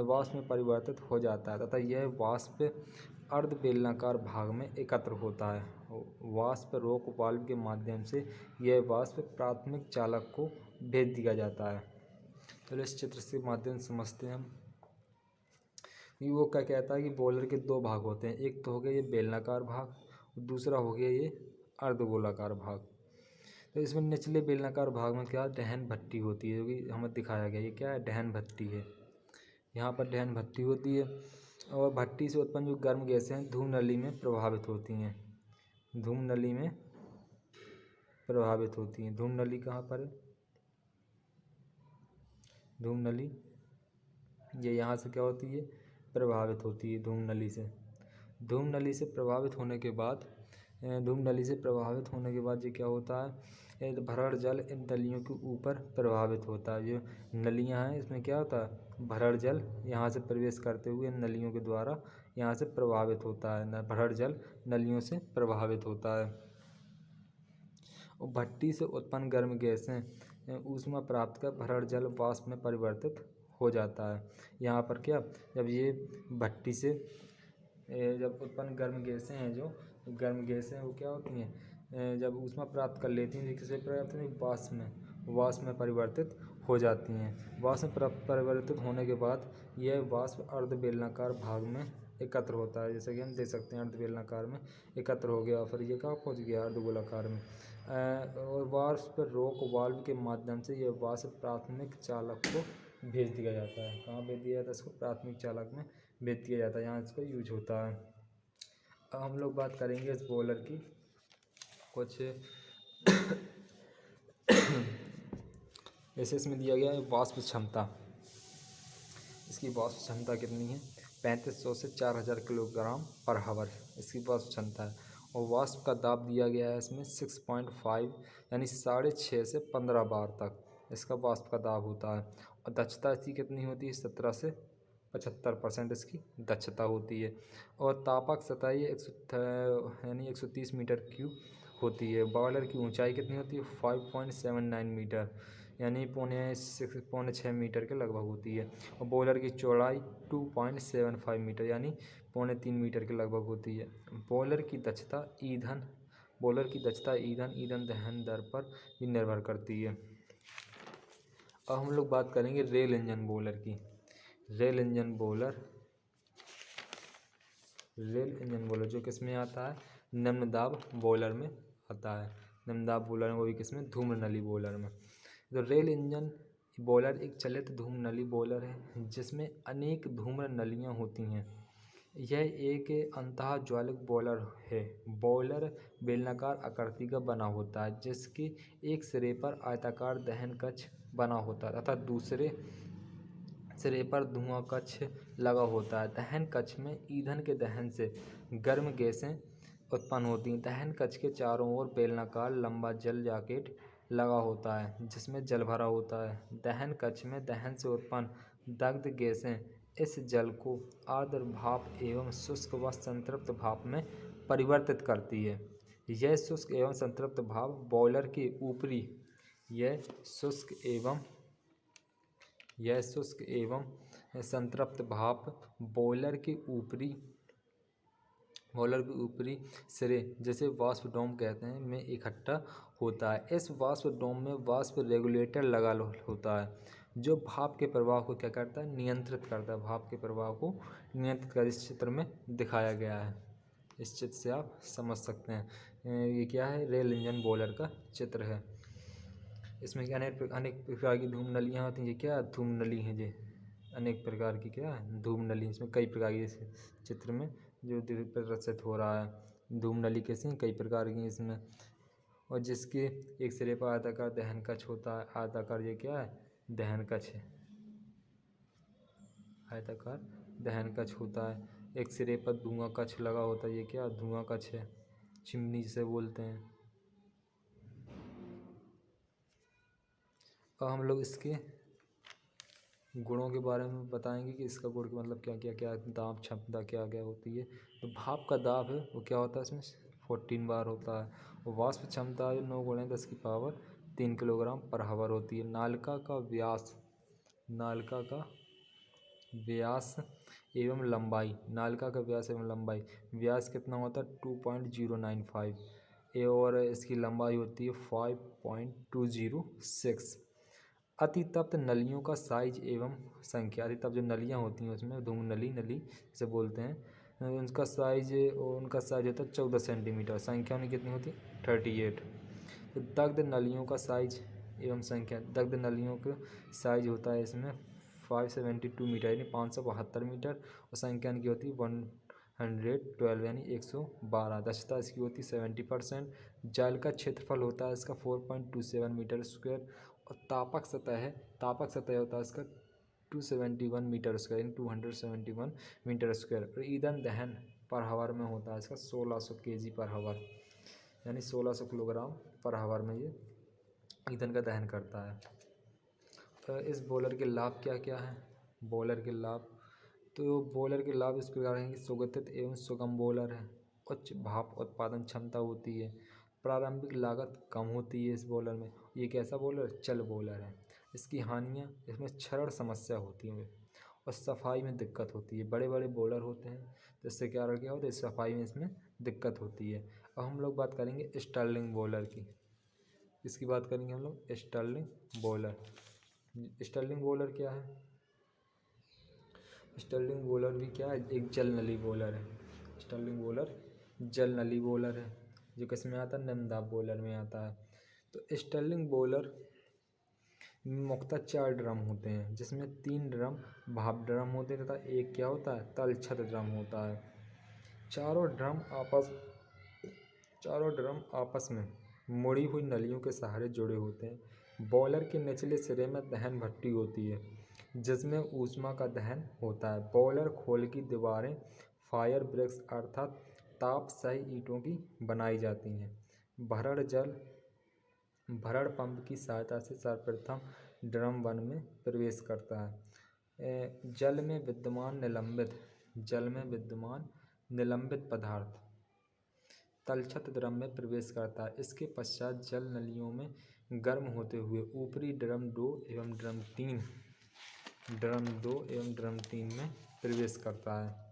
वाष्प में परिवर्तित हो जाता है तथा यह वाष्प अर्ध बेलनाकार भाग में एकत्र होता है। वाष्प रोक वाल्व के माध्यम से यह वाष्प प्राथमिक चालक को भेज दिया जाता है। चलो इस चित्र के माध्यम से समझते हैं हम। वो क्या कहता है कि बॉयलर के दो भाग होते हैं, एक तो हो गया ये बेलनाकार भाग, दूसरा हो गया ये अर्धगोलाकार भाग। तो इसमें निचले बेलनाकार भाग में क्या दहन भट्टी होती है, जो कि हमें दिखाया गया। ये क्या है? दहन भट्टी है। यहाँ पर दहन भट्टी होती है, और भट्टी से उत्पन्न जो गर्म गैसें हैं धूम्र नली में प्रभावित होती हैं। धूम्र नली में प्रभावित होती हैं। धूम्र नली कहाँ पर है? धूम्र नली ये यहाँ से क्या होती है? प्रभावित होती है धूम्र नली से। धूम्र नली से प्रभावित होने के बाद ये क्या होता है? भरड़ जल इन नलियों के ऊपर प्रभावित होता है। जो नलियाँ हैं इसमें क्या होता है? भरड़ जल यहाँ से प्रवेश करते हुए इन नलियों के द्वारा यहाँ से प्रभावित होता है। भरड़ जल नलियों से प्रभावित होता है। और भट्टी से उत्पन्न गर्म गैसें ऊष्मा प्राप्त कर भरड़ जल वाष्प में परिवर्तित हो जाता है। यहाँ पर क्या, जब ये भट्टी से जब उत्पन्न गर्म गैसें हैं, जो गर्म गैसें वो क्या होती हैं? जब ऊष्मा प्राप्त कर लेती हैं, किससे प्राप्त होती हैं? वाष्प में परिवर्तित हो जाती हैं। वाष्प में परिवर्तित होने के बाद यह वाष्प अर्ध बेलनाकार भाग में एकत्र होता है। जैसे कि हम देख सकते हैं, अर्ध बेलनाकार में एकत्र हो गया, फिर ये कहाँ पहुँच गया? अर्धगोलाकार में। और वाष्प रोक वाल्व के माध्यम से यह वाष्प प्राथमिक चालक को भेज दिया जाता है। कहाँ भेज दिया जाता है? इसको प्राथमिक चालक में भेज दिया जाता है, यहाँ इसका यूज होता है। अब हम लोग बात करेंगे इस बॉयलर की कुछ जैसे इसमें दिया गया है वाष्प क्षमता। इसकी वाष्प क्षमता कितनी है? 3500 से 4000 किलोग्राम पर हावर इसकी वाष्प क्षमता है। और वाष्प का दाब दिया गया है इसमें 6.5 यानी 6.5 से 15 बार तक इसका वाष्प का दाब होता है। और दक्षता इसकी कितनी होती है? 17 से 75% इसकी दक्षता होती है। और तापक सतह यानी 130 मीटर क्यूब होती है। बॉयलर की ऊंचाई कितनी होती है? 5.79 मीटर यानी पौने 6 मीटर के लगभग होती है। और बॉयलर की चौड़ाई 2.75 मीटर यानी पौने 3 मीटर के लगभग होती है। बॉयलर की दक्षता ईंधन दहन दर पर भी निर्भर करती है। अब हम लोग बात करेंगे रेल इंजन बॉयलर की। रेल इंजन बॉयलर जो किस में आता है, निम्न दाब बॉयलर में आता है। निम्न दाब बॉयलर में, वो भी किस में, धूम्र नली बॉयलर में। तो रेल इंजन बॉयलर एक चलित धूम्र नली बॉयलर है जिसमें अनेक धूम्र नलियाँ होती हैं। यह एक अंतः ज्वालक बॉयलर है। बॉयलर बेलनाकार आकृति का बना होता है जिसके एक सिरे पर आयताकार दहन कक्ष बना होता है तथा दूसरे सिरे पर धुआं कक्ष लगा होता है। दहन कक्ष में ईंधन के दहन से गर्म गैसें उत्पन्न होती हैं। दहन कक्ष के चारों ओर बेलनाकार लंबा जल जैकेट लगा होता है जिसमें जल भरा होता है। दहन कक्ष में दहन से उत्पन्न दग्ध गैसें इस जल को आर्द्र भाप एवं शुष्क व संतृप्त भाप में परिवर्तित करती है। यह शुष्क एवं संतृप्त भाप बॉयलर के ऊपरी यह शुष्क एवं संतृप्त भाप बॉयलर के ऊपरी सिरे, जिसे वाष्प डोम कहते हैं, में इकट्ठा होता है। इस वाष्प डोम में वाष्प रेगुलेटर लगा होता है जो भाप के प्रवाह को क्या करता है, नियंत्रित करता है। भाप के प्रवाह को नियंत्रित कर इस चित्र में दिखाया गया है। इस चित्र से आप समझ सकते हैं ये क्या है, रेल इंजन बॉयलर का चित्र है। इसमें क्या अनेक प्रकार की धूम नलियाँ होती हैं। ये क्या धूम नली हैं, ये अनेक प्रकार की क्या धूम नली। इसमें कई प्रकार की, इस चित्र में जो प्रदर्शित हो रहा है, धूम नली कैसी हैं, कई प्रकार की इसमें। और जिसके एक सिरे पर आयताकार दहन कक्ष होता है। आयताकार ये क्या है, दहन कक्ष है। आयताकार दहन कक्ष होता है। एक सिरे पर धुआं कक्ष लगा होता है। ये क्या धुआं कक्ष है, चिमनी जिसे बोलते हैं। अब हम लोग इसके गुणों के बारे में बताएंगे कि इसका गुण मतलब क्या दाब क्षमता क्या होती है। तो भाप का दाब है वो क्या होता है, इसमें 14 बार होता है। और वाष्प क्षमता 9 गुणे 10 की पावर 3 किलोग्राम पर हावर होती है। नालिका का व्यास एवं लंबाई, व्यास कितना होता है 2.095 और इसकी लंबाई होती है 5.206। अतितप्त नलियों का साइज एवं संख्या, अतितप्त जो नलियाँ होती हैं उसमें धूम नली से बोलते हैं, उनका साइज होता है 14 सेंटीमीटर। संख्या उनकी कितनी होती है 38। तो दग्ध नलियों का साइज एवं संख्या, दग्ध नलियों का साइज होता है इसमें 572 मीटर यानी 572 मीटर। और संख्या इनकी होती है 112 यानी 112। दक्षता इसकी होती है 70%। जल का क्षेत्रफल होता है इसका 4.27 मीटर स्क्वायर। और तापक सतह होता है इसका 271 मीटर स्क्वायर यानी 271 मीटर स्क्वायर। और ईंधन दहन पर हावर में होता है इसका 1600 kg पर हावर यानी 1600 किलोग्राम पर हावर में ये ईंधन का दहन करता है। तो इस बॉयलर के लाभ क्या हैं, बॉयलर के लाभ, तो बॉयलर के लाभ इस प्रकार हैं कि सुगठित एवं सुगम बॉयलर है। उच्च भाप उत्पादन क्षमता होती है। प्रारंभिक लागत कम होती है इस बॉयलर में। ये कैसा बॉयलर, चल बॉयलर है। इसकी हानियाँ, इसमें क्षरण समस्या होती है और सफाई में दिक्कत होती है। बड़े बड़े बॉयलर होते हैं जिससे क्या होता है, सफाई में इसमें दिक्कत होती है। अब हम लोग बात करेंगे स्टर्लिंग बॉयलर की। इसकी बात करेंगे हम लोग स्टर्लिंग बॉयलर। स्टर्लिंग बॉयलर क्या है, स्टर्लिंग बॉयलर भी क्या है, एक जल नली बॉयलर है। स्टर्लिंग बॉयलर जल नली बॉयलर है जो किस में आता है, निम्न दाब बॉयलर में आता है। तो स्टर्लिंग बॉयलर मुख्यतः 4 ड्रम होते हैं जिसमें 3 ड्रम भाप ड्रम होते हैं तथा एक क्या होता है, तलछट ड्रम होता है। चारों ड्रम आपस में मुड़ी हुई नलियों के सहारे जुड़े होते हैं। बॉयलर के निचले सिरे में दहन भट्टी होती है जिसमें ऊष्मा का दहन होता है। बॉयलर खोल की दीवारें फायर ब्रिक्स अर्थात ताप सही ईंटों की बनाई जाती हैं। भरण पंप की सहायता से सर्वप्रथम ड्रम 1 में प्रवेश करता है। जल में विद्यमान निलंबित पदार्थ तलछट ड्रम में प्रवेश करता है। इसके पश्चात जल नलियों में गर्म होते हुए ऊपरी ड्रम 2 एवं ड्रम 3 में प्रवेश करता है।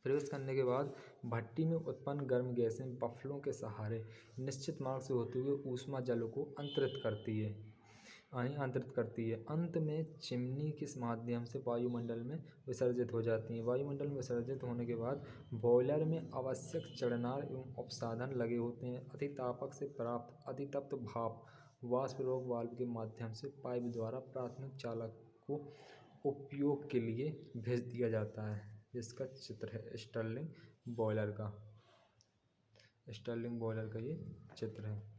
प्रवेश करने के बाद भट्टी में उत्पन्न गर्म गैसें बफलों के सहारे निश्चित मार्ग से होते हुए ऊष्मा जल को अंतरित करती है। आंतरित करती है। अंत में चिमनी के माध्यम से वायुमंडल में विसर्जित हो जाती हैं। वायुमंडल में विसर्जित होने के बाद बॉयलर में आवश्यक चढ़नार एवं अपसाधन लगे होते हैं। अतितापक से प्राप्त अतितप्त भाप वाष्प रोक वाल्व के माध्यम से पाइप द्वारा प्राथमिक चालक को उपयोग के लिए भेज दिया जाता है। जिसका चित्र है स्टर्लिंग बॉयलर का। स्टर्लिंग बॉयलर का ये चित्र है।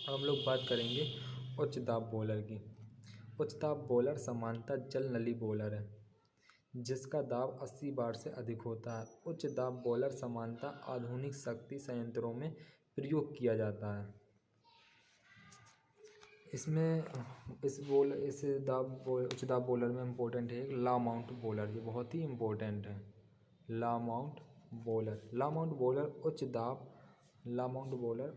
अब हम लोग बात करेंगे उच्च दाब बॉयलर की। उच्च दाब बॉयलर सामान्यतः जल नली बॉयलर है जिसका दाब 80 बार से अधिक होता है। उच्च दाब बॉयलर सामान्यतः आधुनिक शक्ति संयंत्रों में प्रयोग किया जाता है। इसमें उच्च दाब बॉयलर में इम्पोर्टेंट है एक ला माउंट बॉयलर। ये बहुत ही इम्पोर्टेंट है। ला माउंट बॉयलर। ला माउंट बॉयलर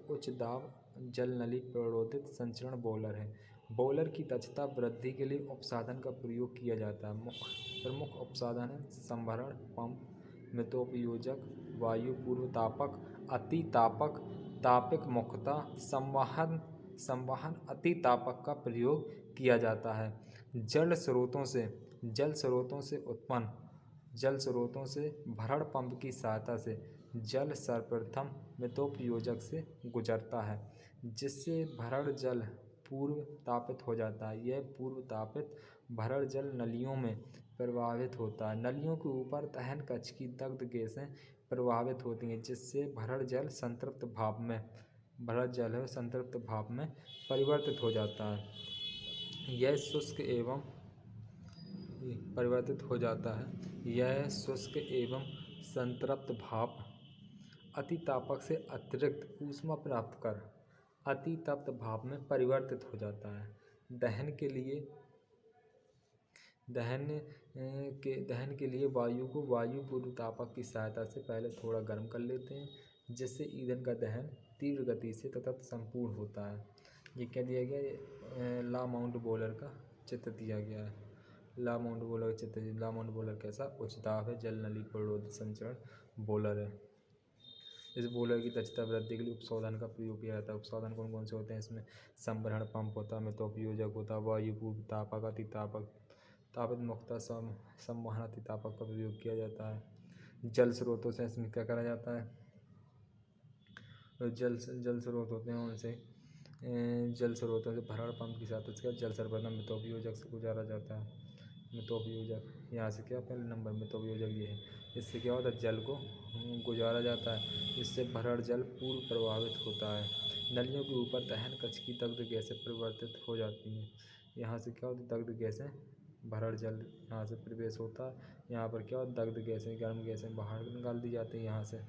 उच्च दाब जल नली प्रेरित संचरण बॉयलर है। बॉयलर की दक्षता वृद्धि के लिए अपसाधन का प्रयोग किया जाता है। प्रमुख अपसाधन है संभरण पंप, मितोपयोजक, वायु पूर्व तापक, अतितापक, तापक मुख्यतः संवहन अतितापक का प्रयोग किया जाता है। जल स्रोतों से भरण पंप की सहायता से जल सर्वप्रथम मितोपयोजक से गुजरता है जिससे भरण जल पूर्व तापित हो जाता है। यह पूर्व तापित भरण जल नलियों में प्रवाहित होता है। नलियों के ऊपर दहन कक्ष की दग्ध गैसें प्रवाहित होती हैं जिससे भरण जल संतृप्त भाप में परिवर्तित हो जाता है। यह शुष्क एवं संतृप्त भाप अतितापक से अतिरिक्त ऊष्मा प्राप्त कर अतितप्त भाप में परिवर्तित हो जाता है। दहन के लिए वायु को वायु पूर्व तापक की सहायता से पहले थोड़ा गर्म कर लेते हैं जिससे ईंधन का दहन तीव्र गति से तथा संपूर्ण होता है। ये क्या दिया गया है? ला माउंट बॉयलर का चित्र दिया गया है। ला माउंट बॉयलर कैसा? उच्च दाब है, जल नली प्रेरित संचरण बॉयलर है। इस बॉयलर की दक्षता वृद्धि के लिए उपशोधन का प्रयोग किया जाता है। उपशोधन कौन कौन से होते हैं? इसमें संभरण पंप होता है, मितोपयोजक होता है, वायु पूर्व तापक, अतितापक, तापित मुख्यतः संवहन अतितापक का प्रयोग किया जाता है। जल स्रोतों से इसमें क्या करा जाता है? जल स्रोत होते हैं उनसे जल स्रोतों से भरण पंप की सहायता से जल सर्वप्रथम मितोपयोजक से गुजारा जाता है। मितोपयोजक यहाँ से क्या पहले नंबर मितोपयोजक ये है। इससे क्या होता है? जल को गुजारा जाता है। इससे भरण जल पूर्व प्रवाहित होता है। नलियों के ऊपर दहन कक्ष की दग्ध गैसें परिवर्तित हो जाती हैं। यहाँ से क्या होता है? दग्ध गैसें भरण जल यहाँ से प्रवेश होता है। यहाँ पर क्या होता है? दग्ध गैसें गर्म गैसें बाहर निकाल दी जाती है यहाँ से,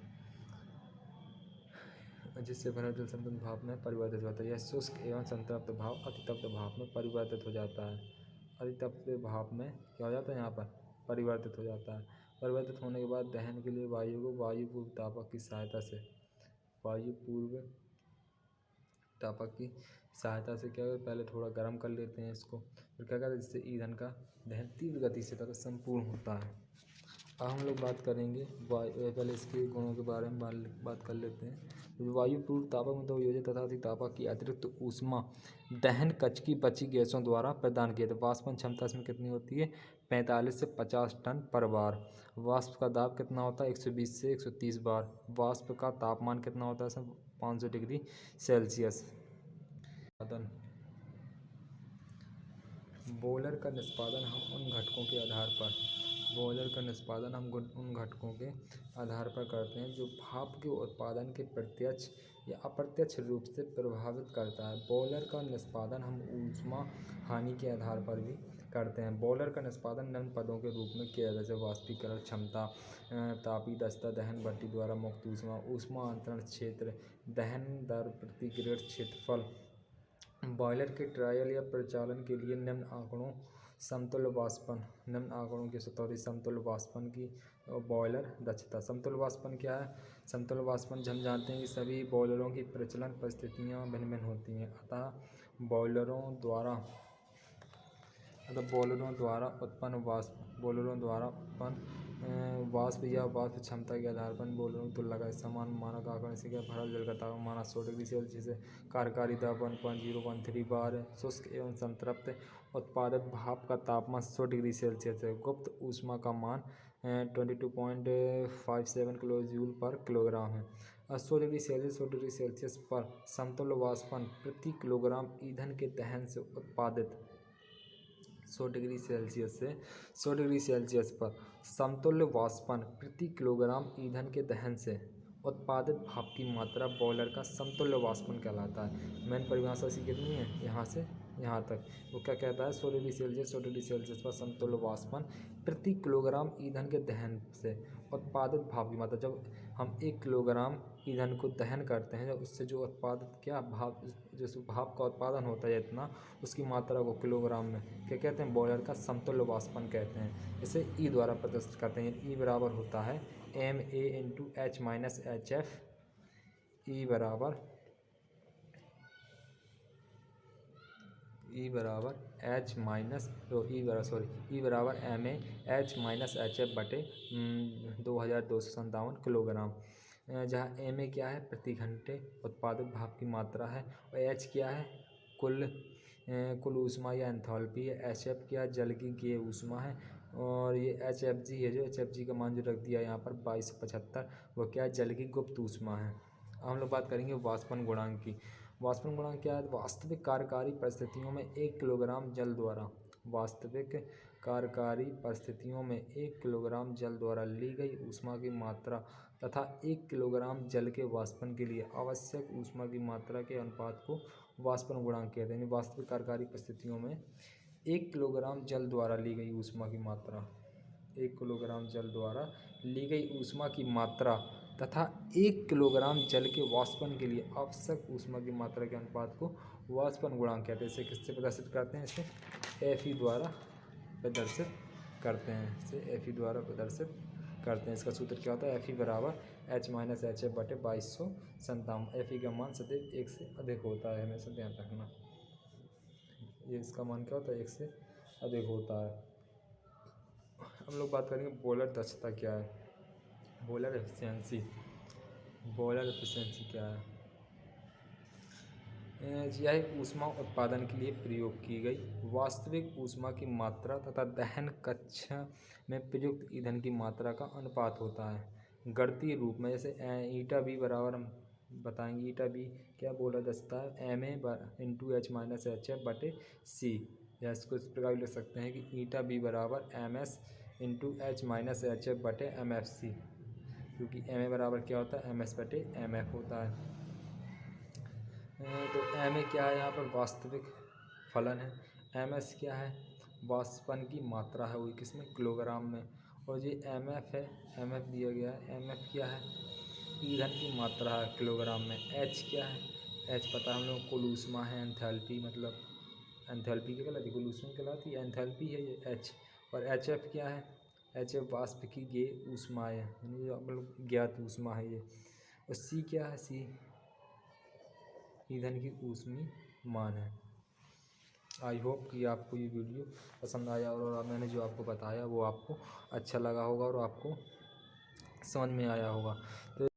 जिससे भरण जल संतृप्त भाप में परिवर्तित होता है। यह शुष्क एवं संतृप्त भाप अतितप्त भाप में परिवर्तित हो जाता है। अतितप्त भाप में क्या हो जाता है? यहाँ पर परिवर्तित हो जाता है। परिवर्तित होने के बाद दहन के लिए वायु को वायु पूर्व तापक की सहायता से क्या पहले थोड़ा गर्म कर लेते हैं इसको, फिर क्या करते हैं? जिससे ईंधन का दहन तीव्र गति से तथा संपूर्ण होता है। अब हम लोग बात करेंगे पहले इसके गुणों के बारे में बात कर लेते हैं। वायु पूर्व तापक में तो योजित तथा अतितापक की अतिरिक्त ऊष्मा दहन कक्ष की बची गैसों द्वारा प्रदान किया जाता है। वाष्पन क्षमता इसमें कितनी होती है? 45 से 50 टन पर बार। वाष्प का दाब कितना होता है? 120 से 130 बार। वाष्प का तापमान कितना होता है? 500 डिग्री सेल्सियस। बॉयलर का निष्पादन हम उन घटकों के आधार पर करते हैं जो भाप के उत्पादन के प्रत्यक्ष या अप्रत्यक्ष रूप से प्रभावित करता है। बॉयलर का निष्पादन हम ऊष्मा हानि के आधार पर भी करते हैं। बॉयलर का निष्पादन निम्न पदों के रूप में किया जाता है, जैसे वाष्पीकरण क्षमता, तापीय दक्षता, दहन भट्टी द्वारा मुक्त ऊष्मा, ऊष्मा अंतरण क्षेत्र, दहन दर प्रति ग्रेड क्षेत्रफल। बॉयलर के ट्रायल या परिचालन के लिए निम्न आंकड़ों की सतौरी समतुल्य वाष्पन की बॉयलर दक्षता। समतुल्य वाष्पन क्या है? समतुल्य वाष्पन हम जानते हैं कि सभी बॉयलरों की प्रचलन परिस्थितियाँ भिन्न भिन्न होती हैं, अतः बॉयलरों द्वारा उत्पन्न वाष्प या वाष्प क्षमता के आधार पर बोलरों की तुलना का समान मानक आंकड़े से क्या भरल जल का तापमान माइनस 100 डिग्री सेल्सियस है। कार्यकारी दाब 1.013 बार है। शुष्क एवं संतृप्त उत्पादित भाप का तापमान 100 डिग्री सेल्सियस है। गुप्त ऊष्मा का मान 22.57 किलो जूल पर किलोग्राम है। 100 डिग्री सेल्सियस 100 डिग्री सेल्सियस पर समतुल्य वाष्पन प्रति किलोग्राम ईंधन के दहन से उत्पादित 100 डिग्री सेल्सियस से 100 डिग्री सेल्सियस पर समतुल्य वाष्पन प्रति किलोग्राम ईंधन के दहन से उत्पादित भाप की मात्रा बॉयलर का समतुल्य वाष्पन कहलाता है। मेन परिभाषा इसकी कितनी है, यहाँ से यहाँ तक। वो क्या कहता है, 100 डिग्री सेल्सियस 100 डिग्री सेल्सियस पर समतुल्य वाष्पन प्रति किलोग्राम ईंधन के दहन से उत्पादित भाप की मात्रा। जब हम 1 किलोग्राम ईंधन को दहन करते हैं, जब उससे जो उत्पादित क्या भाप, जो भाप का उत्पादन होता है इतना, उसकी मात्रा को किलोग्राम में क्या कहते हैं, बॉयलर का समतुल्य वाष्पन कहते हैं। इसे ई द्वारा प्रदर्शित करते हैं। ई बराबर होता है MA into H minus HF। ई बराबर H माइनस ई बराबर MA H माइनस HF बटे 2257 किलोग्राम। जहाँ MA क्या है, प्रति घंटे उत्पादित भाप की मात्रा है, और H क्या है, कुल ऊष्मा या एंथैल्पी है। HF क्या है, जल की गेय ऊष्मा है। और ये HFG है, जो HFG का मान जो रख दिया यहाँ पर 2275, वो क्या है, जल की गुप्त ऊष्मा है। अब हम लोग बात करेंगे वाष्पन गुणांक की। वाष्पन गुणांक क्या है, वास्तविक कार्यकारी परिस्थितियों में 1 किलोग्राम जल द्वारा वास्तविक कार्यकारी परिस्थितियों में 1 किलोग्राम जल द्वारा ली गई ऊष्मा की मात्रा तथा 1 किलोग्राम जल के वाष्पन के लिए आवश्यक ऊष्मा की मात्रा के अनुपात को वाष्पन गुणांक कहते हैं। वास्तविक कार्यकारी परिस्थितियों में 1 किलोग्राम जल द्वारा ली गई ऊष्मा की मात्रा, 1 किलोग्राम जल द्वारा ली गई ऊष्मा की मात्रा तथा 1 किलोग्राम जल के वाष्पन के लिए आवश्यक ऊष्मा की मात्रा के अनुपात को वाष्पन गुणांक कहते हैं। इसे किससे प्रदर्शित करते हैं, इसे FE द्वारा प्रदर्शित करते हैं। इसे FE द्वारा प्रदर्शित करते हैं। इसका सूत्र क्या होता है, FE बराबर H माइनस HF बटे 2257। FE का मान सदैव 1 से अधिक होता है, हमेशा ध्यान रखना। ये इसका मान क्या होता है, 1 से अधिक होता है। हम लोग बात करेंगे बॉयलर दक्षता क्या है, बॉयलर एफिशिएंसी। बॉयलर एफिशिएंसी क्या है, यह ऊष्मा उत्पादन के लिए प्रयोग की गई वास्तविक ऊष्मा की मात्रा तथा दहन कक्ष में प्रयुक्त ईंधन की मात्रा का अनुपात होता है। गणितीय रूप में जैसे ईटा बी बराबर हम बताएंगे, ईटा बी क्या बॉयलर दक्षता है, MA into H minus HF बटे C। या इसको इस प्रकार लिख सकते हैं कि ईटा बी बराबर MS into H minus HF बटे MFC, क्योंकि MA बराबर क्या होता है, MS बटे MF होता है। तो MA क्या है, यहाँ पर वास्तविक फलन है। MS क्या है, वाष्पन की मात्रा है, वो किसमें, किलोग्राम में। और ये MF है, MF दिया गया है। MF क्या है, ईंधन की मात्रा है किलोग्राम में। H क्या है, H पता है हम लोग, कुल ऊष्मा है। एंथैल्पी मतलब एंथैल्पी क्या कहलाती है, कुल ऊष्मा कहलाती है, एंथैल्पी है ये H। और HF क्या है, HF वाष्प की गेय ऊष्मा है, यानी जो मतलब ज्ञात ऊष्मा है ये। और C क्या है, C ईंधन की ऊष्मी मान है। आई होप कि आपको ये वीडियो पसंद आया और मैंने जो आपको बताया वो आपको अच्छा लगा होगा और आपको समझ में आया होगा। तो